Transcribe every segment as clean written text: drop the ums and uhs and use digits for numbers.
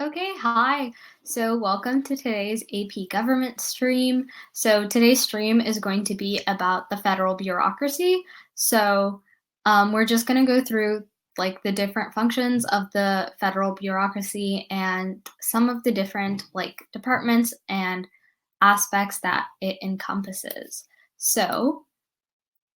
Okay, hi. So, welcome to today's AP government stream. So, today's stream is going to be about the federal bureaucracy. We're just going to go through the different functions of the federal bureaucracy and some of the different departments and aspects that it encompasses. So,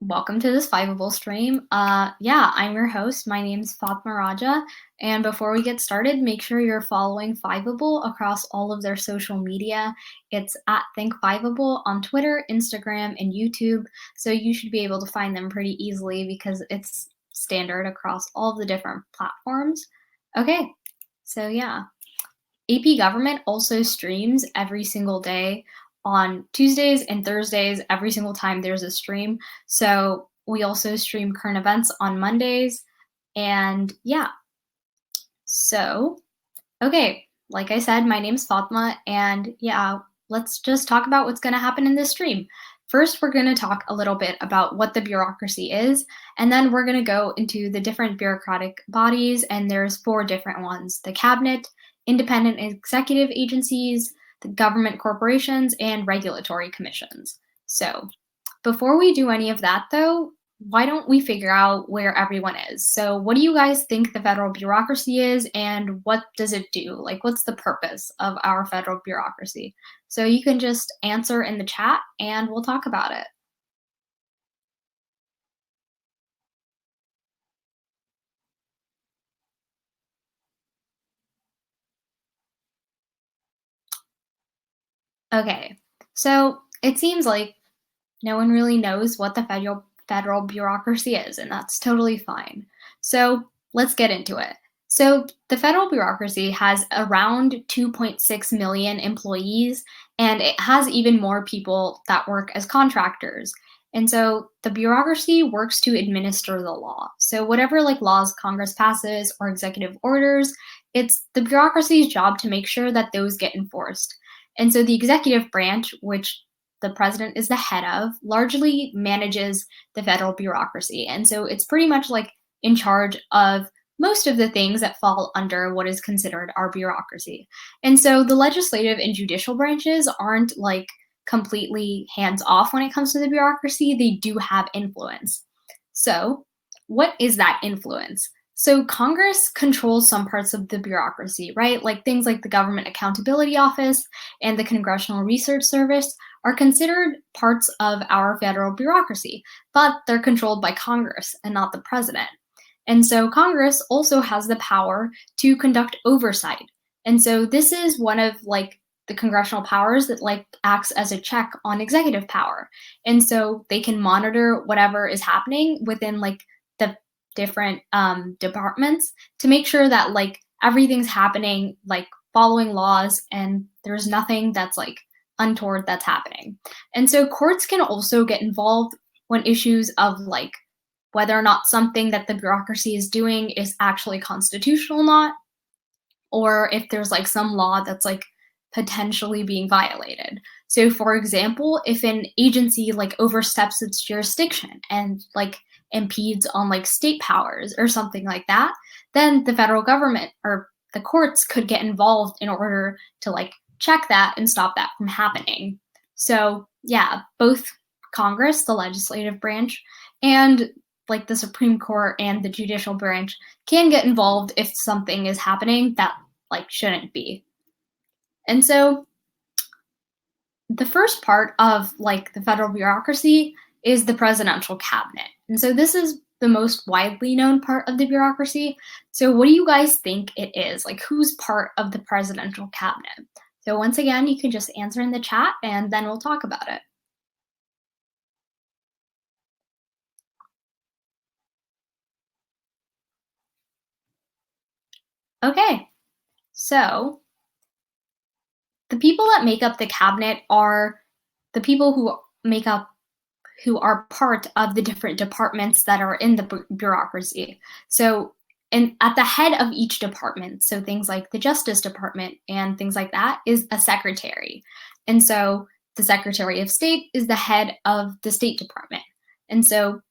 welcome to this Fiveable stream. Yeah, I'm your host. My name's Fatma Raja. And before we get started, make sure you're following Fiveable across all of their social media. It's at Think Fiveable on Twitter, Instagram, and YouTube. So you should be able to find them pretty easily because it's standard across all of the different platforms. Okay, so yeah. AP Government also streams every single day on Tuesdays and Thursdays, every single time there's a stream. So we also stream current events on Mondays. And yeah, so, okay, like I said, my name's Fatma. And yeah, let's just talk about what's going to happen in this stream. First, we're going to talk a little bit about what the bureaucracy is, and then we're going to go into the different bureaucratic bodies, and there's four different ones: the cabinet, independent executive agencies, the government corporations, and regulatory commissions. So, before we do any of that, though, why don't we figure out where everyone is? So, what do you guys think the federal bureaucracy is, and what does it do? Like, what's the purpose of our federal bureaucracy? So, you can just answer in the chat and we'll talk about it. Okay, so it seems like no one really knows what the federal bureaucracy is, and that's totally fine. So let's get into it. So the federal bureaucracy has around 2.6 million employees, and it has even more people that work as contractors. And so the bureaucracy works to administer the law. So whatever laws Congress passes or executive orders, it's the bureaucracy's job to make sure that those get enforced. And so the executive branch, which the president is the head of, largely manages the federal bureaucracy. And so it's pretty much in charge of most of the things that fall under what is considered our bureaucracy. And so the legislative and judicial branches aren't completely hands off when it comes to the bureaucracy. They do have influence. So, what is that influence? So, Congress controls some parts of the bureaucracy, right? Like things like the Government Accountability Office and the Congressional Research Service are considered parts of our federal bureaucracy, but they're controlled by Congress and not the president. And so Congress also has the power to conduct oversight. And so this is one of the congressional powers that acts as a check on executive power. And so they can monitor whatever is happening within the different departments to make sure that everything's happening following laws and there's nothing that's untoward that's happening. And so courts can also get involved when issues of whether or not something that the bureaucracy is doing is actually constitutional or not, or if there's some law that's potentially being violated. So for example, if an agency oversteps its jurisdiction and impedes on state powers or something like that, then the federal government or the courts could get involved in order to check that and stop that from happening. So yeah, both Congress, the legislative branch, and the Supreme Court and the judicial branch can get involved if something is happening that shouldn't be. And so the first part of the federal bureaucracy is the presidential cabinet. And so this is the most widely known part of the bureaucracy. So what do you guys think it is? Who's part of the presidential cabinet? So once again, you can just answer in the chat and then we'll talk about it. Okay, so the people that make up the cabinet are the people who are part of the different departments that are in the bureaucracy. So, and at the head of each department, so things like the Justice Department and things like that, is a secretary. And so the Secretary of State is the head of the State Department. And so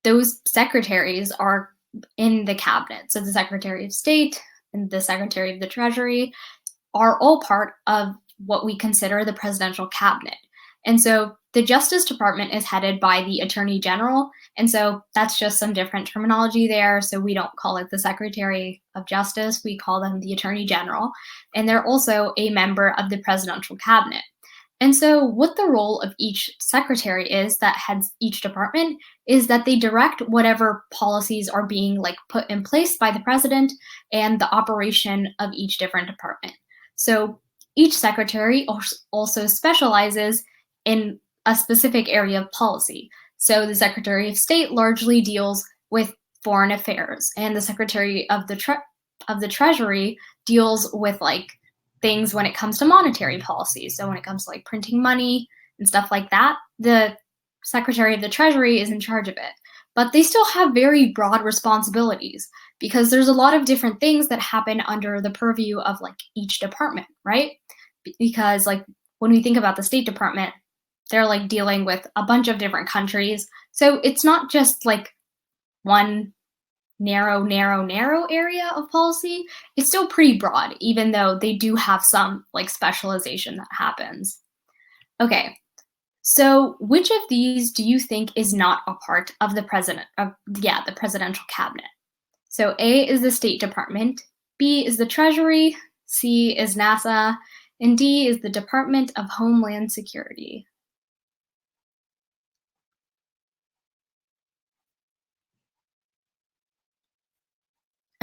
those secretaries are in the cabinet. So the Secretary of State, and the Secretary of the Treasury are all part of what we consider the presidential cabinet. And so the Justice Department is headed by the Attorney General. And so that's just some different terminology there. So we don't call it the Secretary of Justice, we call them the Attorney General. And they're also a member of the presidential cabinet. And so, what the role of each secretary is that heads each department is that they direct whatever policies are being put in place by the president and the operation of each different department. So, each secretary also specializes in a specific area of policy. So, the Secretary of State largely deals with foreign affairs, and the Secretary of the Treasury deals with things when it comes to monetary policy. So when it comes to printing money and stuff like that, the Secretary of the Treasury is in charge of it. But they still have very broad responsibilities because there's a lot of different things that happen under the purview of each department, right? Because when we think about the State Department, they're dealing with a bunch of different countries. So it's not just one narrow area of policy. It's still pretty broad, even though they do have some specialization that happens. Okay, so which of these do you think is not a part of the the presidential cabinet? So A is the State Department, B is the Treasury, C is NASA, and D is the Department of Homeland Security.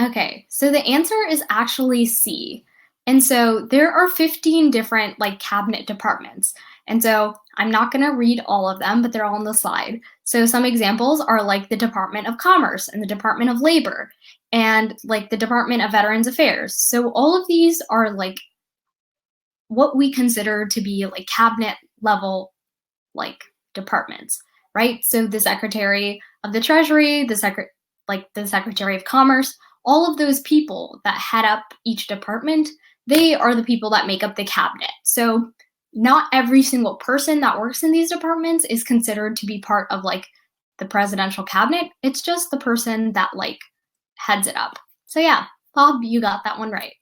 Okay, so the answer is actually C. And so there are 15 different cabinet departments. And so I'm not going to read all of them, but they're all on the slide. So some examples are the Department of Commerce and the Department of Labor and the Department of Veterans Affairs. So all of these are what we consider to be cabinet level departments, right? So the Secretary of the Treasury, the Secretary of Commerce, all of those people that head up each department, they are the people that make up the cabinet. So not every single person that works in these departments is considered to be part of the presidential cabinet. It's just the person that heads it up. So yeah, Bob, you got that one right.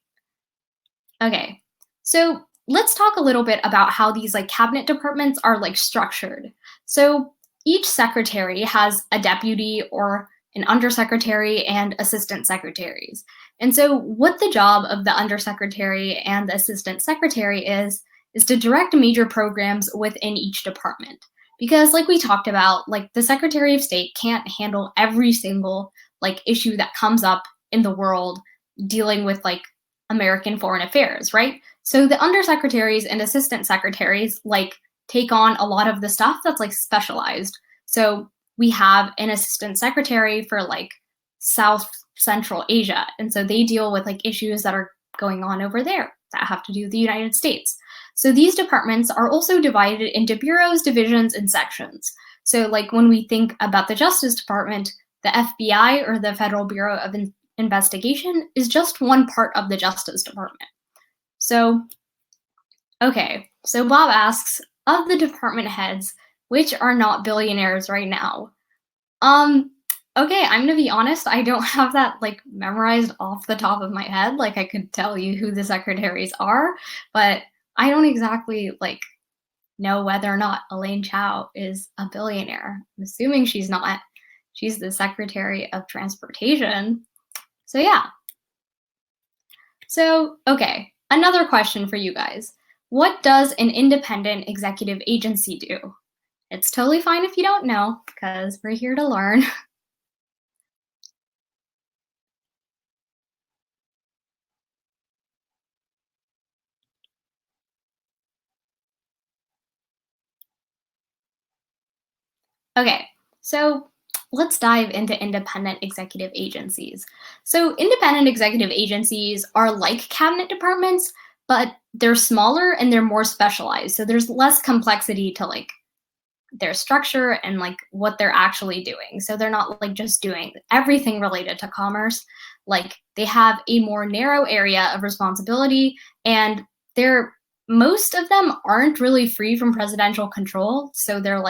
Okay, so let's talk a little bit about how these cabinet departments are structured. So each secretary has a deputy or an undersecretary and assistant secretaries. And so what the job of the undersecretary and the assistant secretary is to direct major programs within each department. Because we talked about, the Secretary of State can't handle every single issue that comes up in the world dealing with American foreign affairs, right? So the undersecretaries and assistant secretaries take on a lot of the stuff that's specialized. So we have an assistant secretary for South Central Asia. And so they deal with issues that are going on over there that have to do with the United States. So these departments are also divided into bureaus, divisions, and sections. So when we think about the Justice Department, the FBI or the Federal Bureau of Investigation is just one part of the Justice Department. So, okay, so Bob asks, of the department heads, which are not billionaires right now? Okay, I'm gonna be honest, I don't have that memorized off the top of my head. I could tell you who the secretaries are, but I don't exactly know whether or not Elaine Chao is a billionaire. I'm assuming she's not. She's the Secretary of Transportation. So yeah. So, okay, another question for you guys. What does an independent executive agency do? It's totally fine if you don't know, because we're here to learn. Okay, so let's dive into independent executive agencies. So independent executive agencies are like cabinet departments, but they're smaller and they're more specialized. So there's less complexity to their structure and what they're actually doing. So they're not just doing everything related to commerce. They have a more narrow area of responsibility, and most of them aren't really free from presidential control. So they're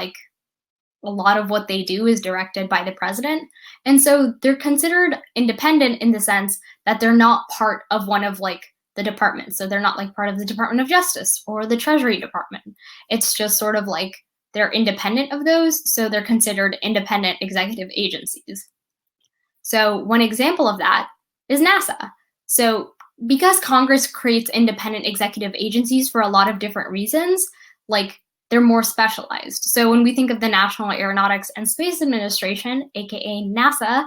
a lot of what they do is directed by the president. And so they're considered independent in the sense that they're not part of one of like the departments. So they're not like part of the Department of Justice or the Treasury Department. It's just sort of like they're independent of those. So they're considered independent executive agencies. So one example of that is NASA. So because Congress creates independent executive agencies for a lot of different reasons, like they're more specialized. So when we think of the National Aeronautics and Space Administration, aka NASA,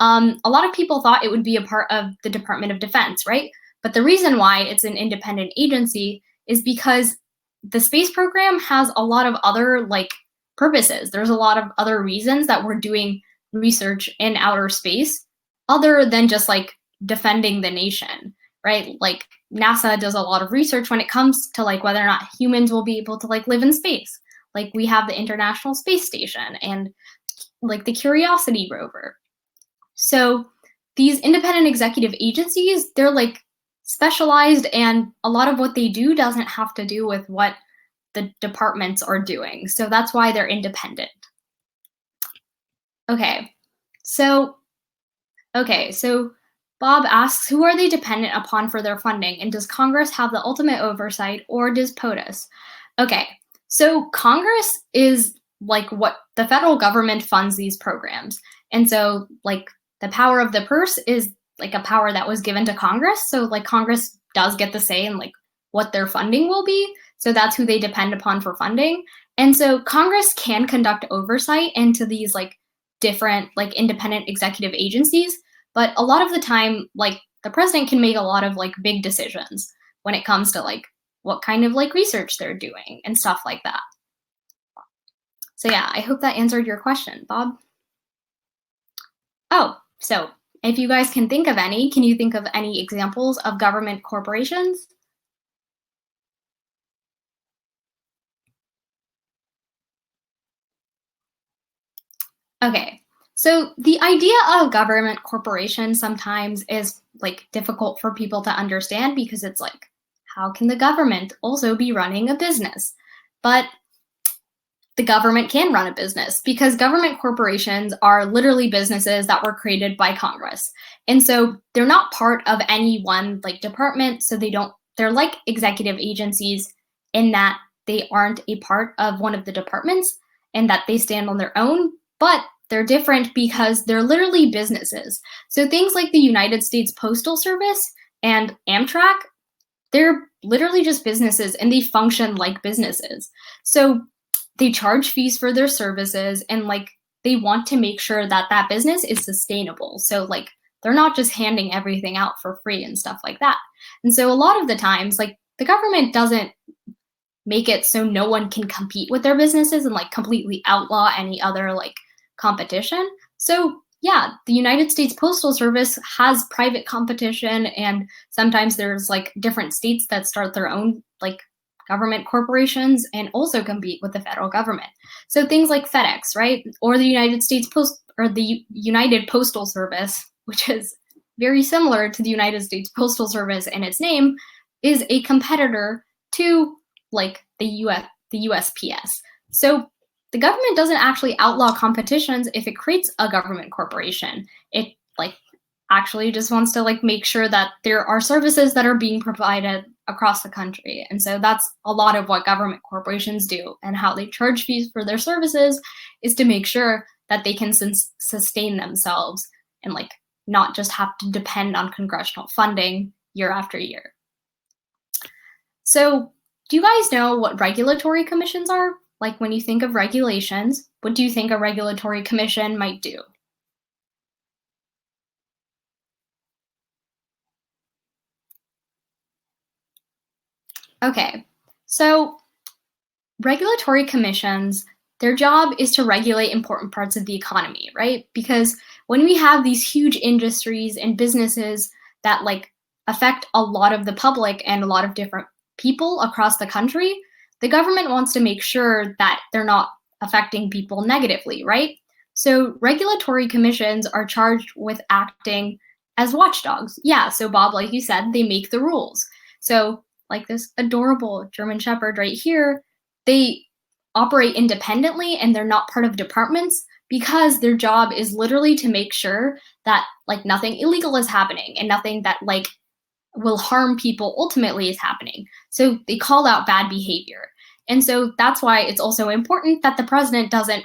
a lot of people thought it would be a part of the Department of Defense, right? But the reason why it's an independent agency is because the space program has a lot of other like purposes. There's a lot of other reasons that we're doing research in outer space other than just like defending the nation, right? Like NASA does a lot of research when it comes to like whether or not humans will be able to like live in space. Like we have the International Space Station and like the Curiosity rover. So these independent executive agencies, they're like specialized, and a lot of what they do doesn't have to do with what the departments are doing. So that's why they're independent. Okay, so Bob asks, who are they dependent upon for their funding, and does Congress have the ultimate oversight, or does POTUS? Okay, so Congress is like what the federal government funds these programs, and so like the power of the purse is like a power that was given to Congress. So like Congress does get the say in like what their funding will be. So that's who they depend upon for funding. And so Congress can conduct oversight into these like different like independent executive agencies, but a lot of the time like the president can make a lot of like big decisions when it comes to like what kind of like research they're doing and stuff like that. So yeah, I hope that answered your question, Bob. Oh, so if you guys can think of any, can you think of any examples of government corporations? Okay, so the idea of government corporation sometimes is like difficult for people to understand because it's like, how can the government also be running a business? But the government can run a business because government corporations are literally businesses that were created by Congress. And so they're not part of any one like department. So they're like executive agencies in that they aren't a part of one of the departments and that they stand on their own, but they're different because they're literally businesses. So things like the United States Postal Service and Amtrak, they're literally just businesses and they function like businesses. So they charge fees for their services and like they want to make sure that that business is sustainable. So like they're not just handing everything out for free and stuff like that. And so a lot of the times like the government doesn't make it so no one can compete with their businesses and like completely outlaw any other like competition. So yeah, the United States Postal Service has private competition, and sometimes there's like different states that start their own like government corporations and also compete with the federal government. So things like FedEx, right? Or the United States Post or the United Postal Service, which is very similar to the United States Postal Service in its name, is a competitor to like the USPS. So the government doesn't actually outlaw competitions if it creates a government corporation. It like actually just wants to like make sure that there are services that are being provided across the country. And so that's a lot of what government corporations do, and how they charge fees for their services is to make sure that they can sustain themselves and like not just have to depend on congressional funding year after year. So do you guys know what regulatory commissions are? Like when you think of regulations, what do you think a regulatory commission might do? Okay, so regulatory commissions, their job is to regulate important parts of the economy, right? Because when we have these huge industries and businesses that like affect a lot of the public and a lot of different people across the country, the government wants to make sure that they're not affecting people negatively, right? So regulatory commissions are charged with acting as watchdogs. Yeah, so Bob, like you said, they make the rules. So like this adorable German Shepherd right here, they operate independently and they're not part of departments because their job is literally to make sure that like nothing illegal is happening and nothing that like will harm people ultimately is happening. So they call out bad behavior. And so that's why it's also important that the president doesn't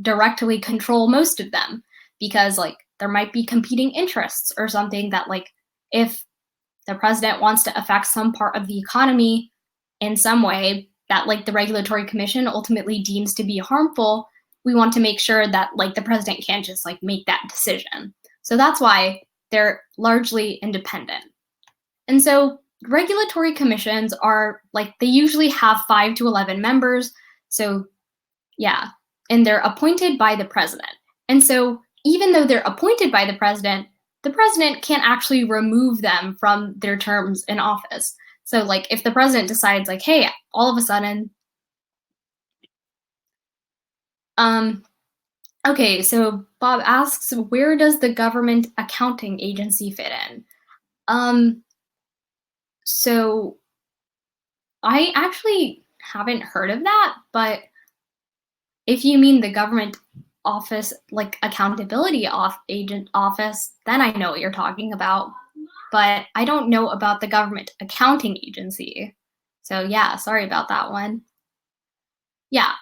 directly control most of them, because like there might be competing interests or something that like if the president wants to affect some part of the economy in some way that like the regulatory commission ultimately deems to be harmful, we want to make sure that like the president can't just like make that decision. So that's why they're largely independent. And so regulatory commissions are like they usually have 5 to 11 members. So yeah, and they're appointed by the president. And so even though they're appointed by the president can't actually remove them from their terms in office. So like if the president decides like, hey, all of a sudden, okay, so Bob asks, where does the government accounting agency fit in? So I actually haven't heard of that, but if you mean the government office, like accountability agent office, then I know what you're talking about. But I don't know about the government accounting agency. So yeah, sorry about that one. Yeah.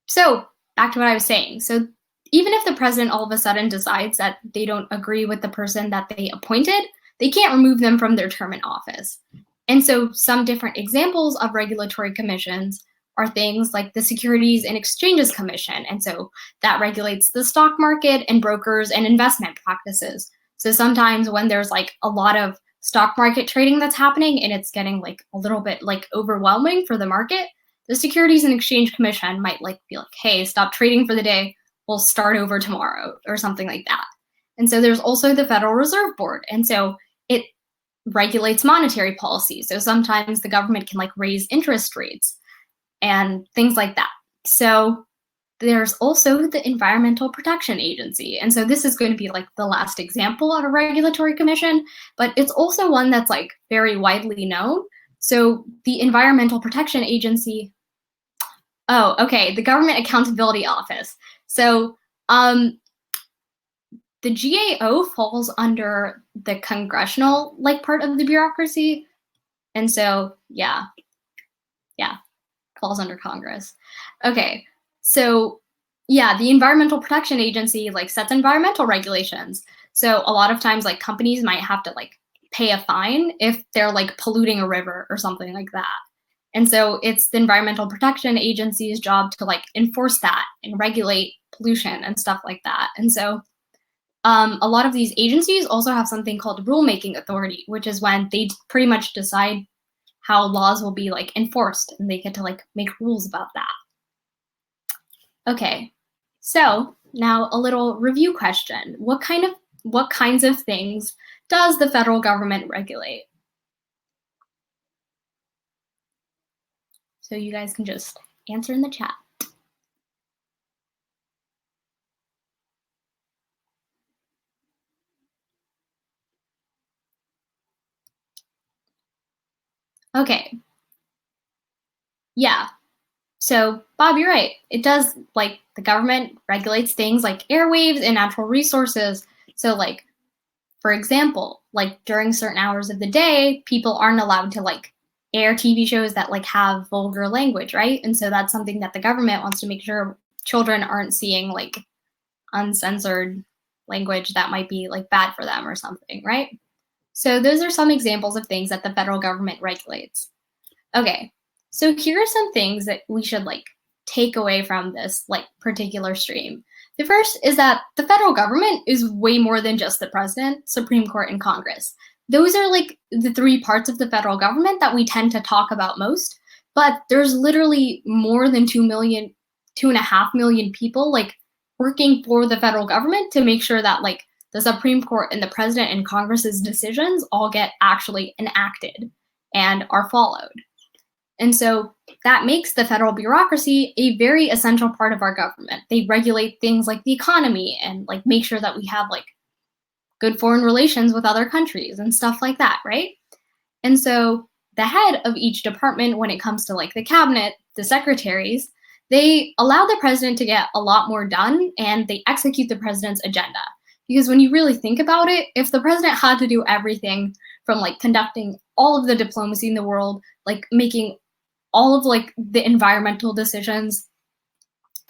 So back to what I was saying. So even if the president all of a sudden decides that they don't agree with the person that they appointed, they can't remove them from their term in office. And so some different examples of regulatory commissions are things like the Securities and Exchanges Commission. And so that regulates the stock market and brokers and investment practices. So sometimes when there's like a lot of stock market trading that's happening and it's getting like a little bit like overwhelming for the market, the Securities and Exchange Commission might like be like, hey, stop trading for the day. We'll start over tomorrow or something like that. And so there's also the Federal Reserve Board. And so it regulates monetary policy. So sometimes the government can like raise interest rates and things like that. So there's also the Environmental Protection Agency. And so this is going to be like the last example of a regulatory commission, but it's also one that's like very widely known. So the Environmental Protection Agency, oh, okay, the Government Accountability Office. So the GAO falls under the congressional like part of the bureaucracy. And so, yeah, falls under Congress. Okay, so yeah, the Environmental Protection Agency like sets environmental regulations. So a lot of times like companies might have to like pay a fine if they're like polluting a river or something like that. And so it's the Environmental Protection Agency's job to like enforce that and regulate pollution and stuff like that. And so a lot of these agencies also have something called rulemaking authority, which is when they pretty much decide how laws will be like enforced and they get to like make rules about that. Okay, so now a little review question. What kinds of things does the federal government regulate? So you guys can just answer in the chat. Okay. Yeah. So Bob, you're right. It does, like, the government regulates things like airwaves and natural resources. So like, for example, like during certain hours of the day, people aren't allowed to like air TV shows that like have vulgar language, right? And so that's something that the government wants to make sure children aren't seeing like uncensored language that might be like bad for them or something, right? So those are some examples of things that the federal government regulates. Okay, so here are some things that we should like take away from this like particular stream. The first is that the federal government is way more than just the president, Supreme Court, and Congress. Those are like the three parts of the federal government that we tend to talk about most, but there's literally more than 2.5 million people like working for the federal government to make sure that like the Supreme Court and the president and Congress's decisions all get actually enacted and are followed. And so that makes the federal bureaucracy a very essential part of our government. They regulate things like the economy and like make sure that we have like good foreign relations with other countries and stuff like that, right? And so the head of each department when it comes to like the cabinet, the secretaries, they allow the president to get a lot more done and they execute the president's agenda. Because when you really think about it, if the president had to do everything from like conducting all of the diplomacy in the world, like making all of like the environmental decisions,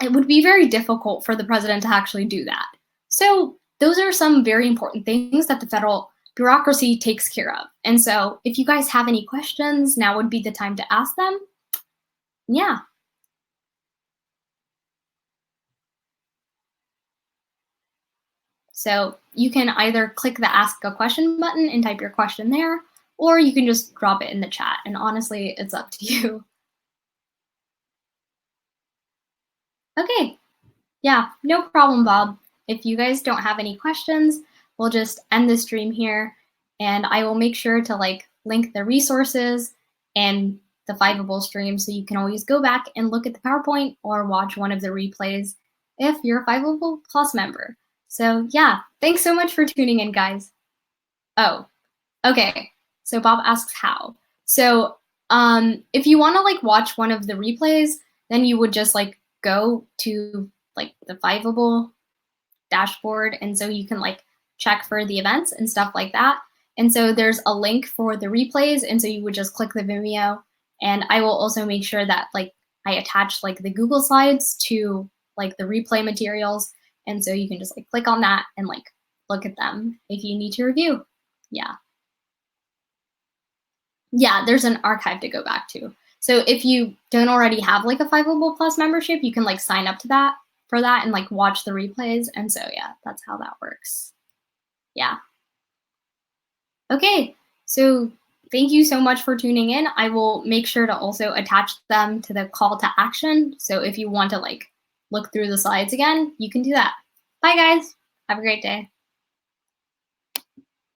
it would be very difficult for the president to actually do that. So those are some very important things that the federal bureaucracy takes care of. And so if you guys have any questions, now would be the time to ask them. Yeah. So you can either click the ask a question button and type your question there, or you can just drop it in the chat. And honestly, it's up to you. Okay. Yeah, no problem, Bob. If you guys don't have any questions, we'll just end the stream here and I will make sure to like link the resources and the Fiveable stream so you can always go back and look at the PowerPoint or watch one of the replays if you're a Fiveable Plus member. So yeah, thanks so much for tuning in, guys. Oh, okay. So Bob asks how. So if you want to like watch one of the replays, then you would just like go to like the Fiveable dashboard, and so you can like check for the events and stuff like that. And so there's a link for the replays, and so you would just click the Vimeo, and I will also make sure that like I attach like the Google Slides to like the replay materials, and so you can just like click on that and like look at them if you need to review. Yeah. Yeah, there's an archive to go back to. So if you don't already have like a Fiveable Plus membership, you can like sign up to that for that and like watch the replays. And so yeah, that's how that works. Yeah. Okay, so thank you so much for tuning in. I will make sure to also attach them to the call to action. So if you want to like look through the slides again, you can do that. Bye guys, have a great day.